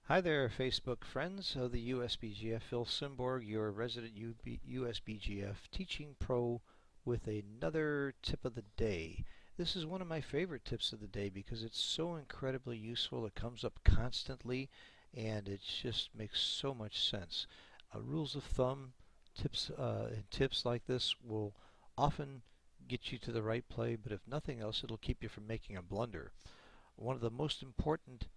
Hi there, Facebook friends of the USBGF. Phil Simborg, your resident USBGF teaching pro with another tip of the day. This is one of my favorite tips of the day because it's so incredibly useful. It comes up constantly and it just makes so much sense. Rules of thumb, tips like this will often get you to the right play, but if nothing else, it'll keep you from making a blunder. One of the most important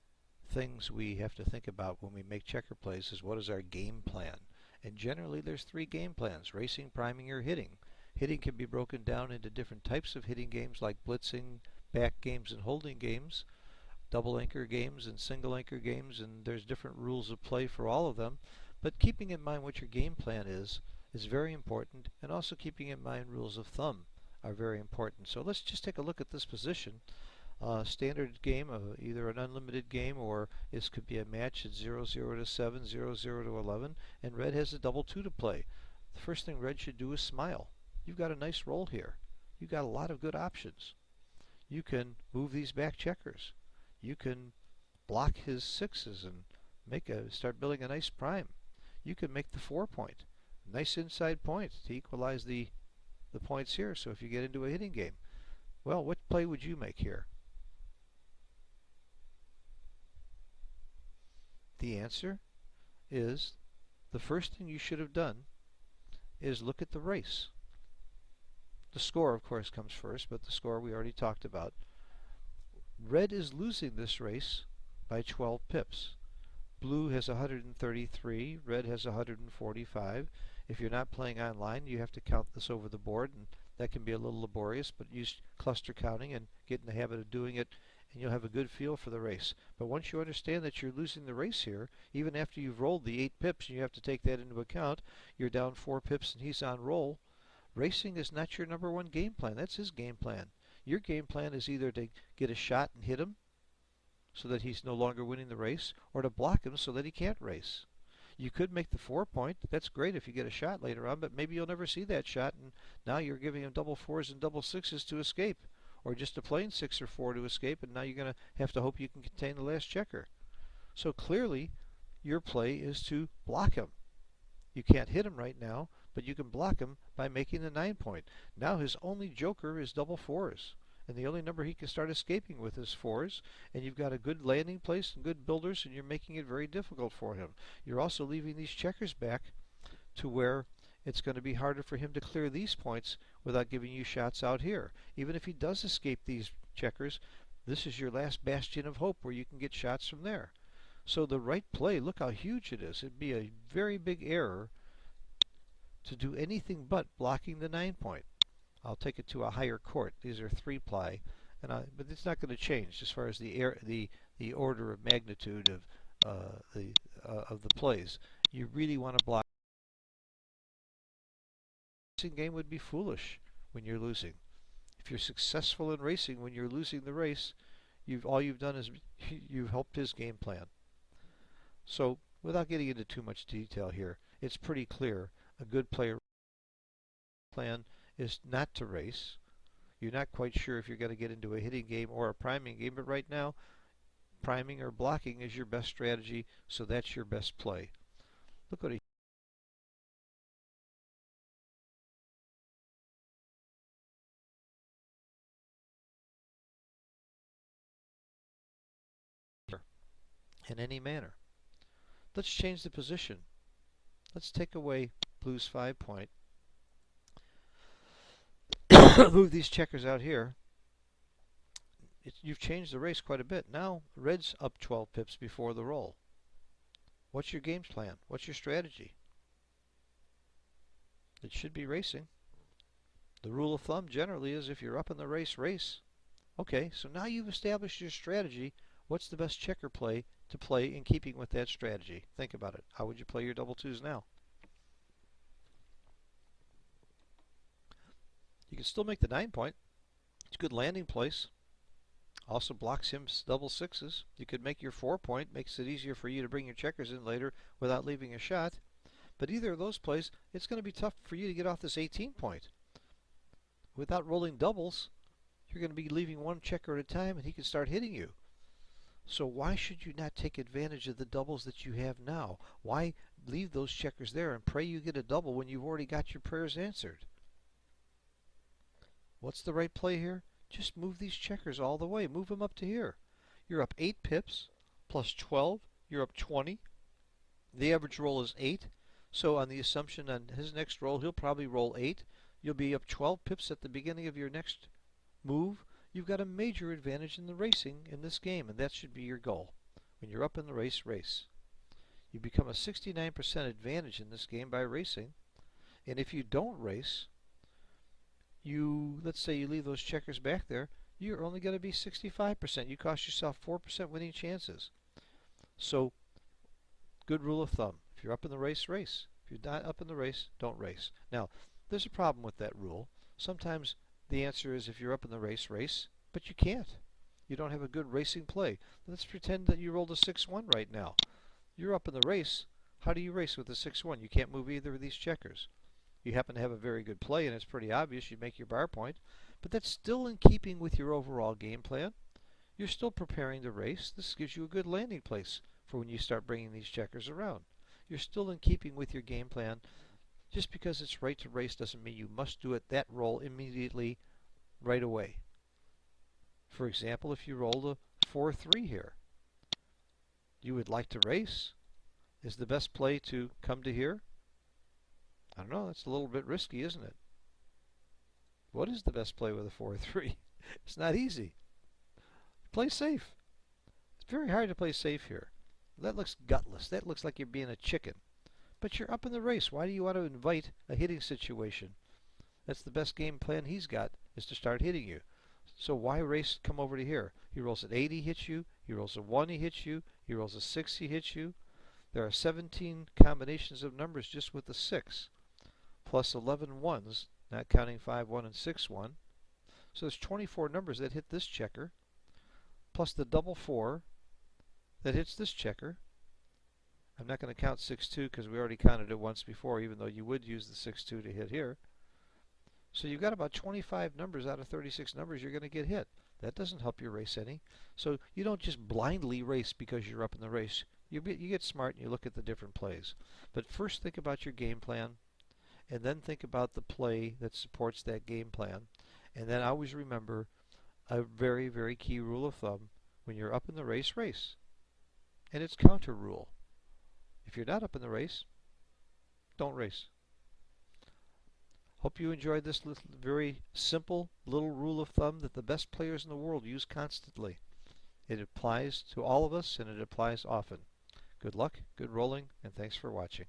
things we have to think about when we make checker plays is what is our game plan. And generally there's three game plans: racing, priming, or hitting. Hitting can be broken down into different types of hitting games like blitzing, back games, and holding games, double anchor games and single anchor games, and there's different rules of play for all of them. But keeping in mind what your game plan is very important, and also keeping in mind rules of thumb are very important. So let's just take a look at this position. Standard game, either an unlimited game or this could be a match at 0-0 to 7, 0-0 to 11, and red has a double 2 to play. The first thing red should do is smile. You've got a nice roll here. You've got a lot of good options. You can move these back checkers. You can block his sixes and start building a nice prime. You can make the 4-point. Nice inside point to equalize the points here, so if you get into a hitting game. Well, what play would you make here? The answer is the first thing you should have done is look at the race. The score, of course, comes first, but the score we already talked about. Red is losing this race by 12 pips. Blue has 133, red has 145. If you're not playing online, you have to count this over the board, and that can be a little laborious, but use cluster counting and get in the habit of doing it, and you'll have a good feel for the race. But once you understand that you're losing the race here, even after you've rolled the 8 pips, and you have to take that into account, you're down 4 pips and he's on roll. Racing is not your number one game plan. That's his game plan. Your game plan is either to get a shot and hit him so that he's no longer winning the race, or to block him so that he can't race. You could make the 4-point. That's great if you get a shot later on, but maybe you'll never see that shot, and now you're giving him double 4s and double 6s to escape, or just a plain 6 or 4 to escape, and now you're going to have to hope you can contain the last checker. So clearly, your play is to block him. You can't hit him right now, but you can block him by making the 9-point. Now his only joker is double 4s, and the only number he can start escaping with is 4s, and you've got a good landing place and good builders, and you're making it very difficult for him. You're also leaving these checkers back to where it's going to be harder for him to clear these points without giving you shots out here. Even if he does escape these checkers, this is your last bastion of hope where you can get shots from there. So the right play, look how huge it is. It'd be a very big error to do anything but blocking the 9-point. I'll take it to a higher court. These are 3-ply, but it's not going to change as far as the order of magnitude of the plays. You really want to block. Racing game would be foolish when you're losing. If you're successful in racing when you're losing the race, all you've done is you've helped his game plan. So without getting into too much detail here, it's pretty clear a good player plan is not to race. You're not quite sure if you're going to get into a hitting game or a priming game, but right now priming or blocking is your best strategy, so that's your best play. Look what he in any manner. Let's change the position. Let's take away blue's 5-point. Move these checkers out here. You've changed the race quite a bit. Now red's up 12 pips before the roll. What's your game plan? What's your strategy? It should be racing. The rule of thumb generally is if you're up in the race, race. Okay, so now you've established your strategy. What's the best checker play to play in keeping with that strategy? Think about it. How would you play your double 2s now? You can still make the 9-point. It's a good landing place. Also blocks him double 6s. You could make your 4-point. Makes it easier for you to bring your checkers in later without leaving a shot. But either of those plays, it's going to be tough for you to get off this 18-point. Without rolling doubles, you're going to be leaving one checker at a time, and he can start hitting you. So why should you not take advantage of the doubles that you have now? Why leave those checkers there and pray you get a double when you've already got your prayers answered? What's the right play here? Just move these checkers all the way. Move them up to here. You're up 8 pips, plus 12. You're up 20. The average roll is 8. So on the assumption on his next roll, he'll probably roll 8. You'll be up 12 pips at the beginning of your next move. You've got a major advantage in the racing in this game, and that should be your goal. When you're up in the race, race. You become a 69% advantage in this game by racing. And if you don't race, let's say you leave those checkers back there, you're only going to be 65%. You cost yourself 4% winning chances. So, good rule of thumb. If you're up in the race, race. If you're not up in the race, don't race. Now, there's a problem with that rule. Sometimes the answer is if you're up in the race, race, but you can't. You don't have a good racing play. Let's pretend that you rolled a 6-1 right now. You're up in the race. How do you race with a 6-1? You can't move either of these checkers. You happen to have a very good play, and it's pretty obvious. You make your bar point, but that's still in keeping with your overall game plan. You're still preparing to race. This gives you a good landing place for when you start bringing these checkers around. You're still in keeping with your game plan. Just because it's right to race doesn't mean you must do it that roll immediately right away. For example, if you rolled a 4-3 here, you would like to race. Is the best play to come to here? I don't know, that's a little bit risky, isn't it? What is the best play with a 4-3? It's not easy. Play safe. It's very hard to play safe here. That looks gutless. That looks like you're being a chicken. But you're up in the race. Why do you want to invite a hitting situation? That's the best game plan he's got, is to start hitting you. So why race come over to here? He rolls an 8, he hits you. He rolls a 1, he hits you. He rolls a 6, he hits you. There are 17 combinations of numbers just with the 6, plus 11 ones, not counting 5-1 and 6-1. So there's 24 numbers that hit this checker, plus the double 4 that hits this checker. I'm not going to count 6-2 because we already counted it once before, even though you would use the 6-2 to hit here. So you've got about 25 numbers out of 36 numbers you're going to get hit. That doesn't help your race any. So you don't just blindly race because you're up in the race. You get smart and you look at the different plays. But first think about your game plan, and then think about the play that supports that game plan. And then always remember a very, very key rule of thumb. When you're up in the race, race. And it's counter rule. If you're not up in the race, don't race. Hope you enjoyed this very simple little rule of thumb that the best players in the world use constantly. It applies to all of us, and it applies often. Good luck, good rolling, and thanks for watching.